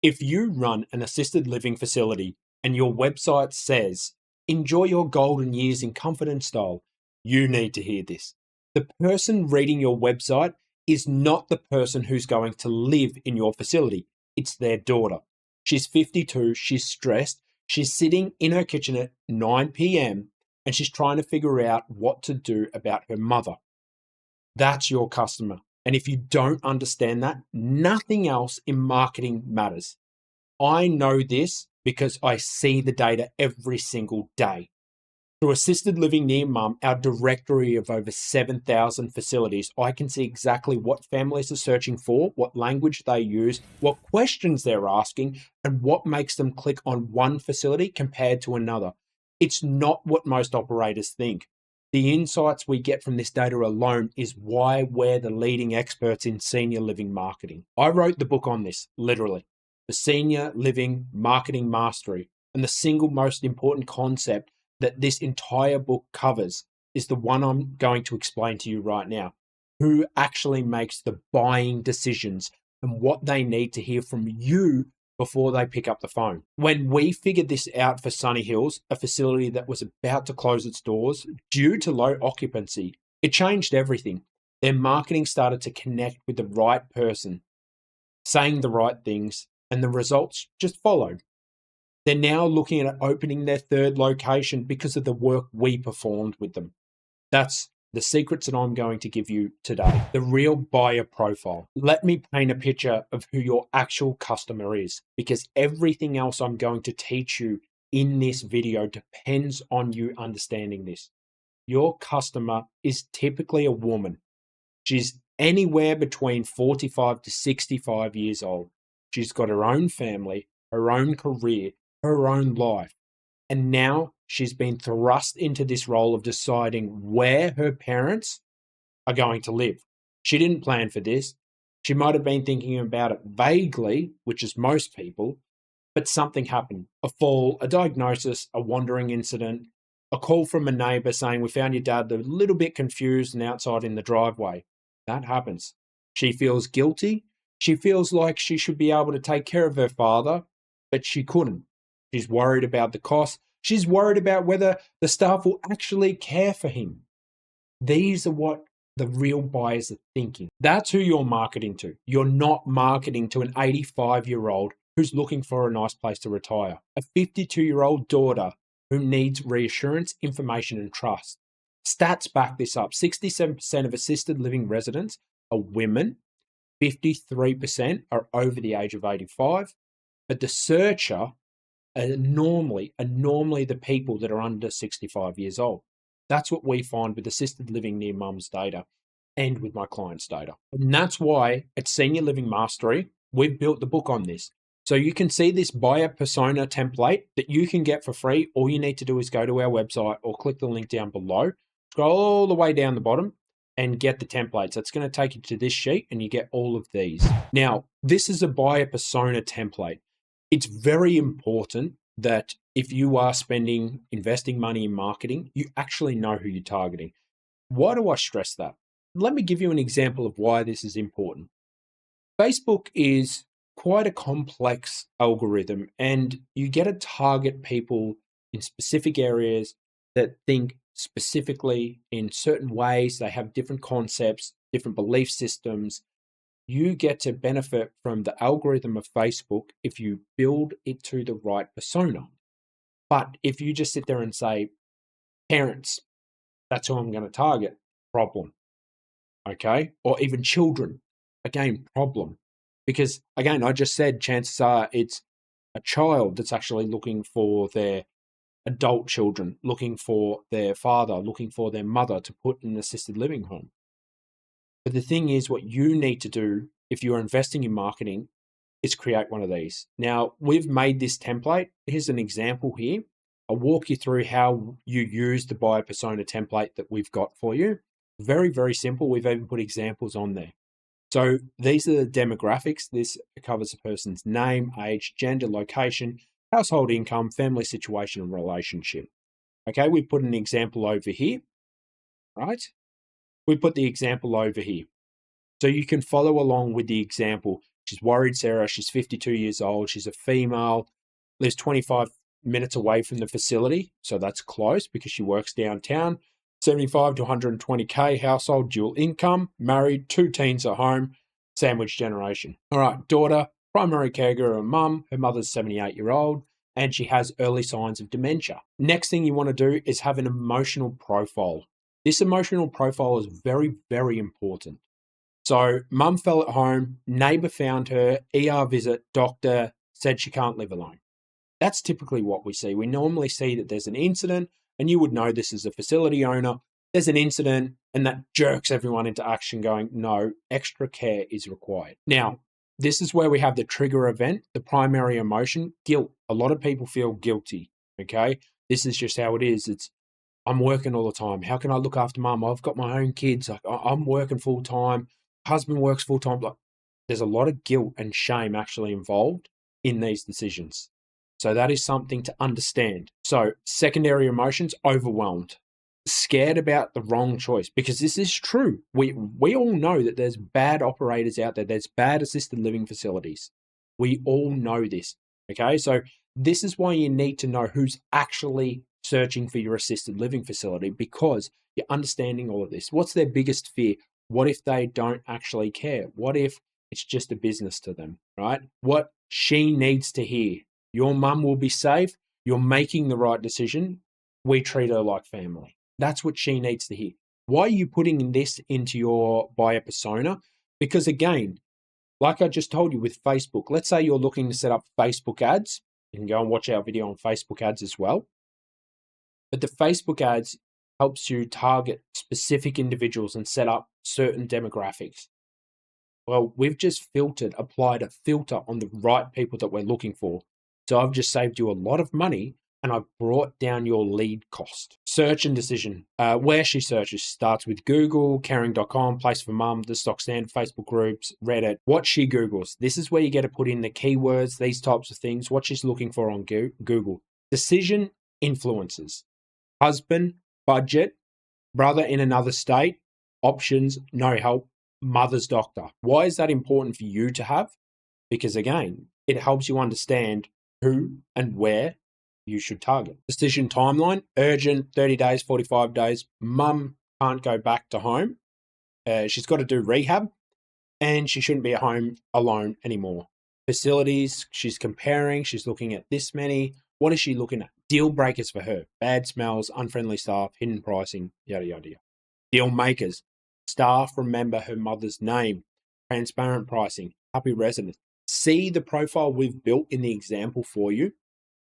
If you run an assisted living facility and your website says, enjoy your golden years in comfort and style, you need to hear this. The person reading your website is not the person who's going to live in your facility. It's their daughter. She's 52, she's stressed, she's sitting in her kitchen at 9 p.m. and she's trying to figure out what to do about her mother. That's your customer. And if you don't understand that, nothing else in marketing matters. I know this because I see the data every single day. Through Assisted Living Near Mum, our directory of over 7,000 facilities, I can see exactly what families are searching for, what language they use, what questions they're asking, and what makes them click on one facility compared to another. It's not what most operators think. The insights we get from this data alone is why we're the leading experts in senior living marketing. I wrote the book on this, literally, the Senior Living Marketing Mastery, and the single most important concept that this entire book covers is the one I'm going to explain to you right now. Who actually makes the buying decisions and what they need to hear from you before they pick up the phone. When we figured this out for Sunny Hills, a facility that was about to close its doors due to low occupancy, it changed everything. Their marketing started to connect with the right person, saying the right things, and the results just followed. They're now looking at opening their third location because of the work we performed with them. That's the secrets that I'm going to give you today. The real buyer profile. Let me paint a picture of who your actual customer is, because everything else I'm going to teach you in this video depends on you understanding this. Your customer is typically a woman. She's anywhere between 45 to 65 years old. She's got her own family, her own career, her own life. And now she's been thrust into this role of deciding where her parents are going to live. She didn't plan for this. She might have been thinking about it vaguely, which is most people, but something happened. A fall, a diagnosis, a wandering incident, a call from a neighbor saying, we found your dad a little bit confused and outside in the driveway. That happens. She feels guilty. She feels like she should be able to take care of her father, but she couldn't. She's worried about the cost. She's worried about whether the staff will actually care for him. These are what the real buyers are thinking. That's who you're marketing to. You're not marketing to an 85-year-old who's looking for a nice place to retire, a 52-year-old daughter who needs reassurance, information, and trust. Stats back this up. 67% of assisted living residents are women. 53% are over the age of 85. But the searcher are normally the people that are under 65 years old. That's what we find with assisted living near mum's data and with my clients' data. And that's why at Senior Living Mastery, we've built the book on this. So you can see this buyer persona template that you can get for free. All you need to do is go to our website or click the link down below, scroll all the way down the bottom and get the templates. It's going to take you to this sheet and you get all of these. Now, this is a buyer persona template. It's very important that if you are investing money in marketing, you actually know who you're targeting. Why do I stress that? Let me give you an example of why this is important. Facebook is quite a complex algorithm, and you get to target people in specific areas that think specifically in certain ways. They have different concepts, different belief systems. You get to benefit from the algorithm of Facebook if you build it to the right persona. But if you just sit there and say, parents, that's who I'm going to target, problem. Okay? Or even children, again, problem. Because again, I just said chances are it's a child that's actually looking for their adult children, looking for their father, looking for their mother to put in an assisted living home. But the thing is, what you need to do if you're investing in marketing is create one of these. Now, we've made this template. Here's an example here. I'll walk you through how you use the buyer persona template that we've got for you. Very, very simple. We've even put examples on there. So these are the demographics. This covers a person's name, age, gender, location, household income, family situation, and relationship. Okay, we put an example over here, right? We put the example over here. So you can follow along with the example. She's worried, Sarah. She's 52 years old. She's a female, lives 25 minutes away from the facility. So that's close because she works downtown. 75 to 120K household, dual income, married, 2 teens at home, sandwich generation. All right, daughter, primary caregiver of mum. Her mother's 78-year-old, and she has early signs of dementia. Next thing you want to do is have an emotional profile. This emotional profile is very, very important. So mum fell at home, neighbour found her, ER visit, doctor said she can't live alone. That's typically what we see. We normally see that there's an incident, and you would know this as a facility owner. There's an incident, and that jerks everyone into action going, no, extra care is required. Now, this is where we have the trigger event, the primary emotion, guilt. A lot of people feel guilty, okay? This is just how it is. I'm working all the time. How can I look after mum? I've got my own kids. I'm working full time. Husband works full time. There's a lot of guilt and shame actually involved in these decisions. So that is something to understand. So secondary emotions, overwhelmed, scared about the wrong choice, because this is true. We all know that there's bad operators out there. There's bad assisted living facilities. We all know this. Okay. So this is why you need to know who's actually searching for your assisted living facility, because you're understanding all of this. What's their biggest fear? What if they don't actually care? What if it's just a business to them, right? What she needs to hear. Your mum will be safe. You're making the right decision. We treat her like family. That's what she needs to hear. Why are you putting this into your buyer persona? Because again, like I just told you with Facebook, let's say you're looking to set up Facebook ads. You can go and watch our video on Facebook ads as well. But the Facebook ads helps you target specific individuals and set up certain demographics. Well, we've just applied a filter on the right people that we're looking for. So I've just saved you a lot of money, and I've brought down your lead cost. Search and decision. Where she searches starts with Google, caring.com, Place for Mum, the stock standard, Facebook groups, Reddit. What she Googles. This is where you get to put in the keywords, these types of things, what she's looking for on Google. Decision influences. Husband, budget, brother in another state, options, no help, mother's doctor. Why is that important for you to have? Because again, it helps you understand who and where you should target. Decision timeline, urgent, 30 days, 45 days. Mum can't go back to home. She's got to do rehab, and she shouldn't be at home alone anymore. Facilities, she's comparing, she's looking at this many. What is she looking at? Deal breakers for her. Bad smells, unfriendly staff, hidden pricing, yada, yada, yada. Deal makers. Staff remember her mother's name. Transparent pricing. Happy residents. See the profile we've built in the example for you.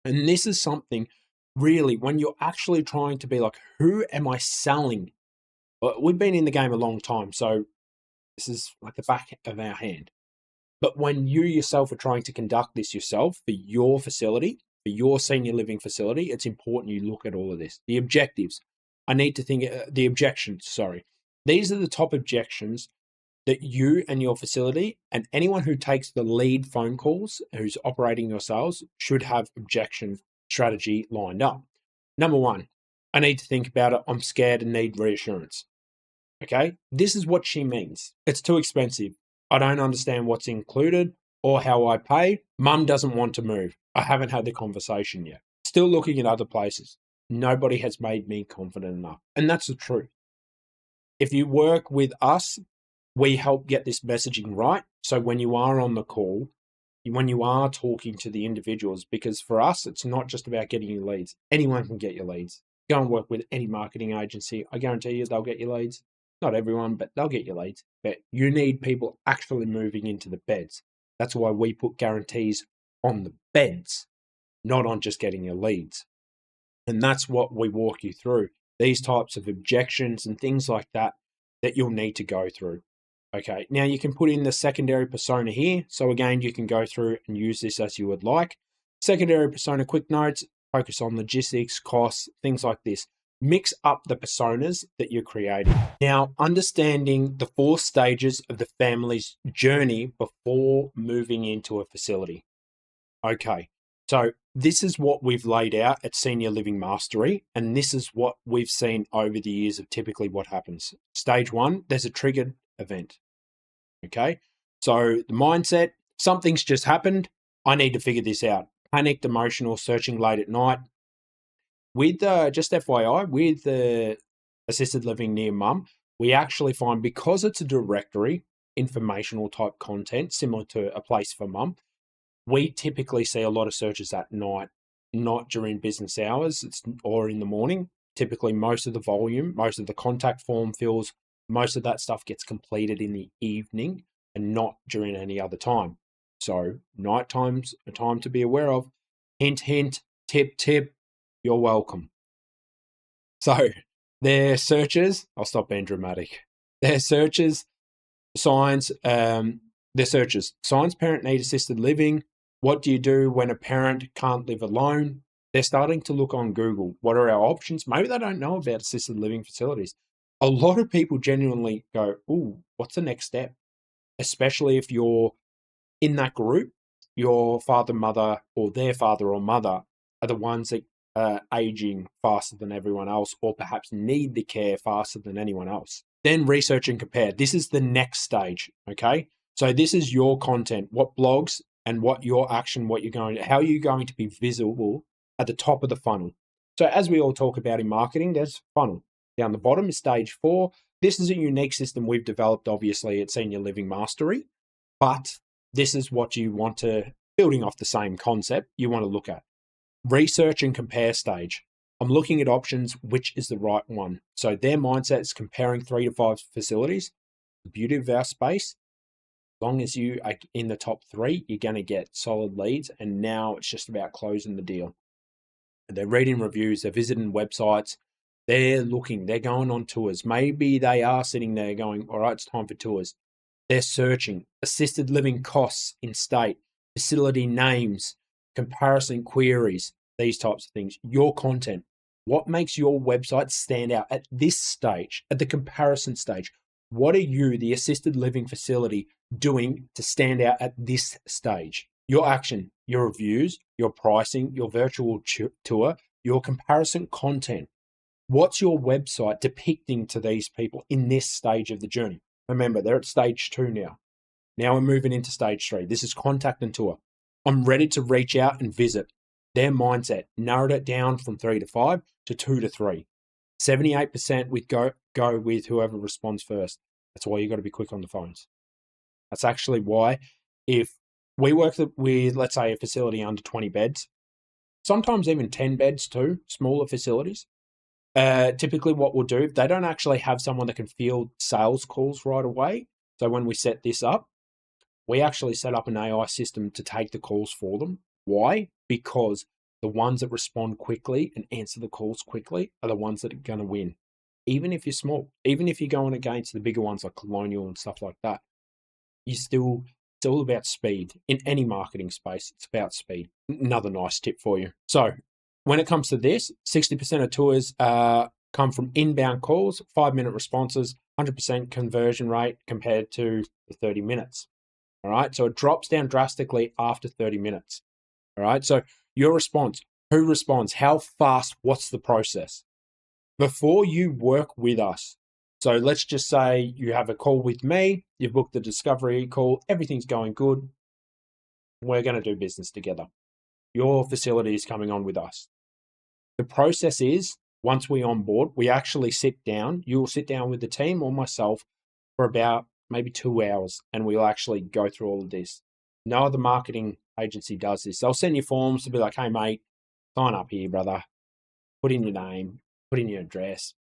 And this is something really, when you're actually trying to be like, who am I selling? Well, we've been in the game a long time, so this is like the back of our hand. But when you yourself are trying to conduct this yourself for your facility, for your senior living facility, it's important you look at all of this. The objectives. I need to think, the objections, sorry. These are the top objections that you and your facility and anyone who takes the lead phone calls, who's operating your sales, should have objection strategy lined up. Number one, I need to think about it. I'm scared and need reassurance. Okay, this is what she means. It's too expensive. I don't understand what's included or how I pay. Mum doesn't want to move. I haven't had the conversation yet. Still looking at other places. Nobody has made me confident enough. And that's the truth. If you work with us, we help get this messaging right. So when you are on the call, when you are talking to the individuals, because for us, it's not just about getting you leads. Anyone can get your leads. Go and work with any marketing agency. I guarantee you they'll get your leads. Not everyone, but they'll get your leads. But you need people actually moving into the beds. That's why we put guarantees on the beds, not on just getting your leads. And that's what we walk you through. These types of objections and things like that you'll need to go through. Okay, now you can put in the secondary persona here. So again, you can go through and use this as you would like. Secondary persona quick notes, focus on logistics, costs, things like this. Mix up the personas that you're creating. Now, understanding the 4 stages of the family's journey before moving into a facility. Okay, so this is what we've laid out at Senior Living Mastery, and this is what we've seen over the years of typically what happens. Stage 1, there's a triggered event. Okay, so the mindset, something's just happened. I need to figure this out. Panicked, emotional, searching late at night. With just FYI, with the assisted living near mum, we actually find because it's a directory, informational type content, similar to a place for mum, we typically see a lot of searches at night, not during business hours or in the morning. Typically, most of the volume, most of the contact form fills, most of that stuff gets completed in the evening and not during any other time. So, night time's a time to be aware of. Hint, hint, tip, tip, you're welcome. So, their searches, I'll stop being dramatic. Their searches, signs, their searches, signs parent need assisted living. What do you do when a parent can't live alone? They're starting to look on Google. What are our options? Maybe they don't know about assisted living facilities. A lot of people genuinely go, "Ooh, what's the next step?" Especially if you're in that group, your father, mother, or their father or mother are the ones that are aging faster than everyone else, or perhaps need the care faster than anyone else. Then research and compare. This is the next stage, okay? So this is your content, what blogs and what your action, how are you going to be visible at the top of the funnel? So as we all talk about in marketing, there's funnel. Down the bottom is stage 4. This is a unique system we've developed, obviously, at Senior Living Mastery, but this is what you want to, building off the same concept, you want to look at. Research and compare stage. I'm looking at options, which is the right one. So their mindset is comparing 3 to 5 facilities. The beauty of our space, as long as you are in the top 3, you're going to get solid leads. And now it's just about closing the deal. They're reading reviews, they're visiting websites, they're looking, they're going on tours. Maybe they are sitting there going, all right, it's time for tours. They're searching assisted living costs in state, facility names, comparison queries, these types of things. Your content. What makes your website stand out at this stage, at the comparison stage? What are you, the assisted living facility, doing to stand out at this stage? Your action, your reviews, your pricing, your virtual tour, your comparison content. What's your website depicting to these people in this stage of the journey? Remember, they're at stage 2 now. Now we're moving into stage 3. This is contact and tour. I'm ready to reach out and visit. Their mindset narrowed it down from 3 to 5 to 2 to 3. 78% with go with whoever responds first. That's why you got to be quick on the phones. That's actually why if we work with, let's say, a facility under 20 beds, sometimes even 10 beds too, smaller facilities, typically what we'll do, if they don't actually have someone that can field sales calls right away, so when we set this up, we actually set up an AI system to take the calls for them. Why? Because the ones that respond quickly and answer the calls quickly are the ones that are going to win. Even if you're small, even if you're going against the bigger ones like Colonial and stuff like that, it's all about speed. In any marketing space, it's about speed. Another nice tip for you. So when it comes to this, 60% of tours come from inbound calls, 5-minute responses, 100% conversion rate compared to the 30 minutes. All right. So it drops down drastically after 30 minutes. All right. So your response, who responds, how fast, what's the process? Before you work with us, so let's just say you have a call with me, you've booked the discovery call, everything's going good. We're going to do business together. Your facility is coming on with us. The process is, once we onboard, we actually sit down. You'll sit down with the team or myself for about maybe 2 hours, and we'll actually go through all of this. No other marketing agency does this. They'll send you forms to be like, hey, mate, sign up here, brother. Put in your name, put in your address.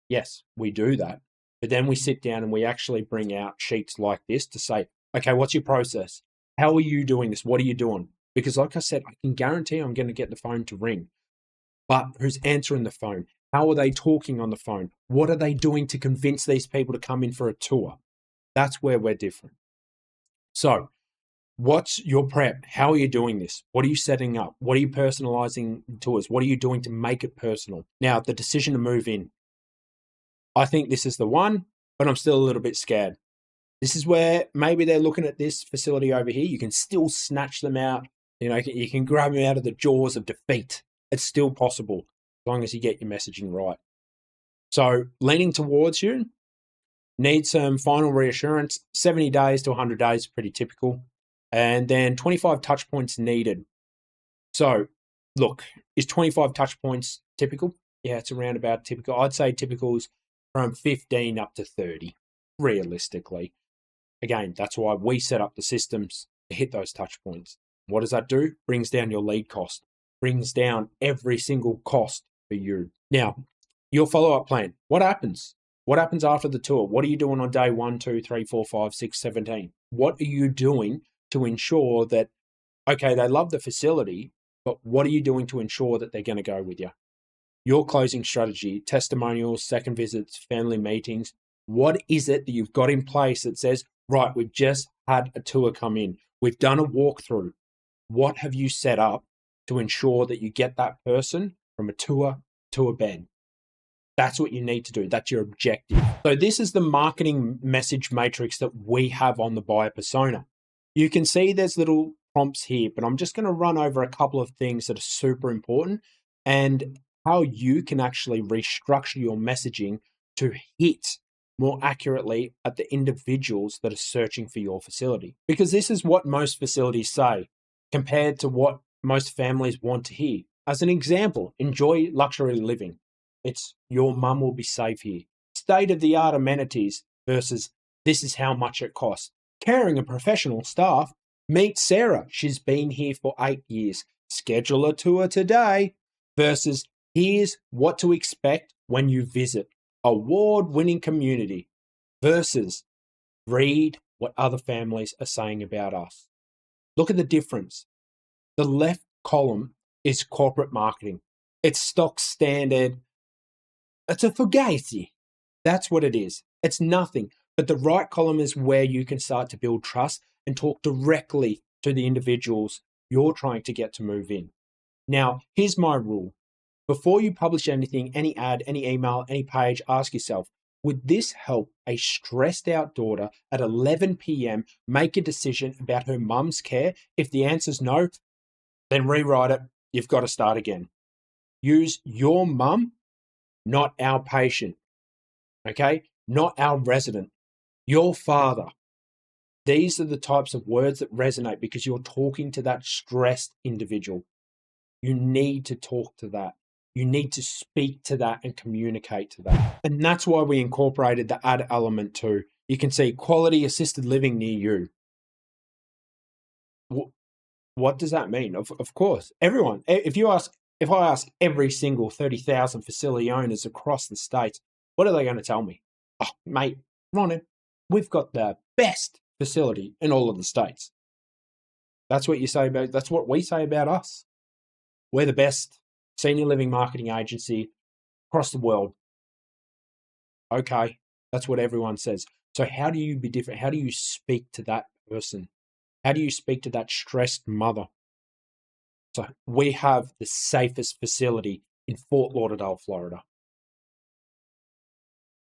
Yes, we do that. But then we sit down and we actually bring out sheets like this to say, okay, what's your process? How are you doing this? What are you doing? Because like I said, I can guarantee I'm going to get the phone to ring. But who's answering the phone? How are they talking on the phone? What are they doing to convince these people to come in for a tour? That's where we're different. So what's your prep? How are you doing this? What are you setting up? What are you personalizing tours? What are you doing to make it personal? Now, the decision to move in. I think this is the one, but I'm still a little bit scared. This is where maybe they're looking at this facility over here. You can still snatch them out. You can grab them out of the jaws of defeat. It's still possible as long as you get your messaging right. So leaning towards you, need some final reassurance. 70 days to 100 days, pretty typical. And then 25 touch points needed. So, look, is 25 touch points typical? Yeah, it's around about typical. I'd say typical's from 15 up to 30, realistically. Again, that's why we set up the systems to hit those touch points. What does that do? Brings down your lead cost, brings down every single cost for you. Now, your follow-up plan. What happens? What happens after the tour? What are you doing on day 1, 2, 3, 4, 5, 6, 17? What are you doing to ensure that, okay, they love the facility, but what are you doing to ensure that they're going to go with you? Your closing strategy, testimonials, second visits, family meetings. What is it that you've got in place that says, right, we've just had a tour come in. We've done a walkthrough. What have you set up to ensure that you get that person from a tour to a bed? That's what you need to do. That's your objective. So this is the marketing message matrix that we have on the buyer persona. You can see there's little prompts here, but I'm just going to run over a couple of things that are super important and how you can actually restructure your messaging to hit more accurately at the individuals that are searching for your facility. Because this is what most facilities say compared to what most families want to hear. As an example, enjoy luxury living. It's your mum will be safe here. State-of-the-art amenities versus this is how much it costs. Caring and professional staff. Meet Sarah. She's been here for 8 years. Schedule a tour today versus here's what to expect when you visit. Award-winning community versus read what other families are saying about us. Look at the difference. The left column is corporate marketing. It's stock standard. It's a fugazi. That's what it is. It's nothing. But the right column is where you can start to build trust and talk directly to the individuals you're trying to get to move in. Now, here's my rule. Before you publish anything, any ad, any email, any page, ask yourself, would this help a stressed out daughter at 11 p.m. make a decision about her mum's care? If the answer's no, then rewrite it. You've got to start again. Use your mum, not our patient, okay? Not our resident, your father. These are the types of words that resonate because you're talking to that stressed individual. You need to talk to that. You need to speak to that and communicate to that. And that's why we incorporated the ad element too. You can see quality assisted living near you. What does that mean? Of course, everyone, if I ask every single 30,000 facility owners across the states, what are they going to tell me? Oh, mate, Ron, we've got the best facility in all of the states. That's what we say about us. We're the best senior living marketing agency across the world. Okay, that's what everyone says. So how do you be different? How do you speak to that person? How do you speak to that stressed mother? So we have the safest facility in Fort Lauderdale, Florida.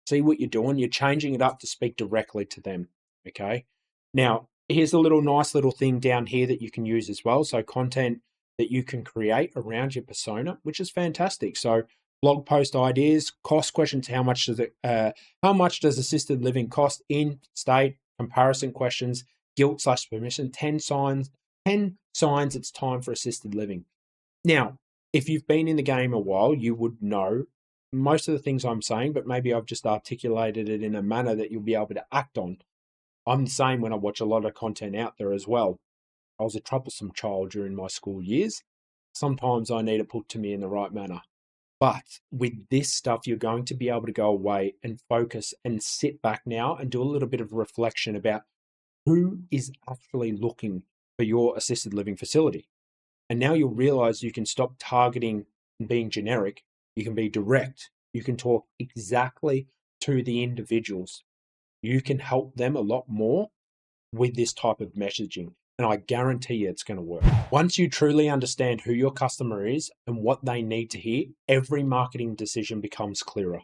See what you're doing? You're changing it up to speak directly to them, okay? Now, here's a nice little thing down here that you can use as well. So content that you can create around your persona, which is fantastic. So blog post ideas, cost questions, how much does assisted living cost in state, comparison questions, guilt/permission, 10 signs it's time for assisted living. Now, if you've been in the game a while, you would know most of the things I'm saying, but maybe I've just articulated it in a manner that you'll be able to act on. I'm the same when I watch a lot of content out there as well. I was a troublesome child during my school years. Sometimes I need it put to me in the right manner. But with this stuff, you're going to be able to go away and focus and sit back now and do a little bit of reflection about who is actually looking for your assisted living facility. And now you'll realize you can stop targeting and being generic. You can be direct. You can talk exactly to the individuals. You can help them a lot more with this type of messaging. And I guarantee you it's going to work. Once you truly understand who your customer is and what they need to hear, every marketing decision becomes clearer.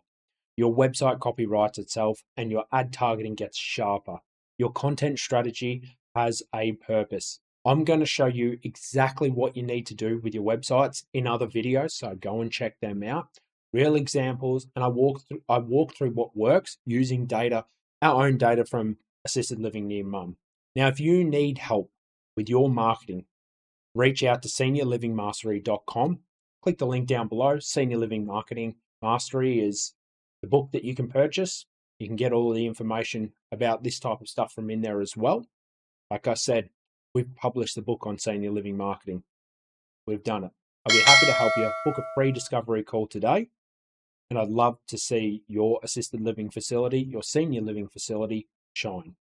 Your website copy writes itself and your ad targeting gets sharper. Your content strategy has a purpose. I'm going to show you exactly what you need to do with your websites in other videos, so go and check them out. Real examples, and I walk through what works using data, our own data from assisted living near mum. Now, if you need help with your marketing, reach out to seniorlivingmastery.com. Click the link down below. Senior Living Marketing Mastery is the book that you can purchase. You can get all of the information about this type of stuff from in there as well. Like I said, we've published the book on senior living marketing. We've done it. I'll be happy to help you. Book a free discovery call today. And I'd love to see your assisted living facility, your senior living facility shine.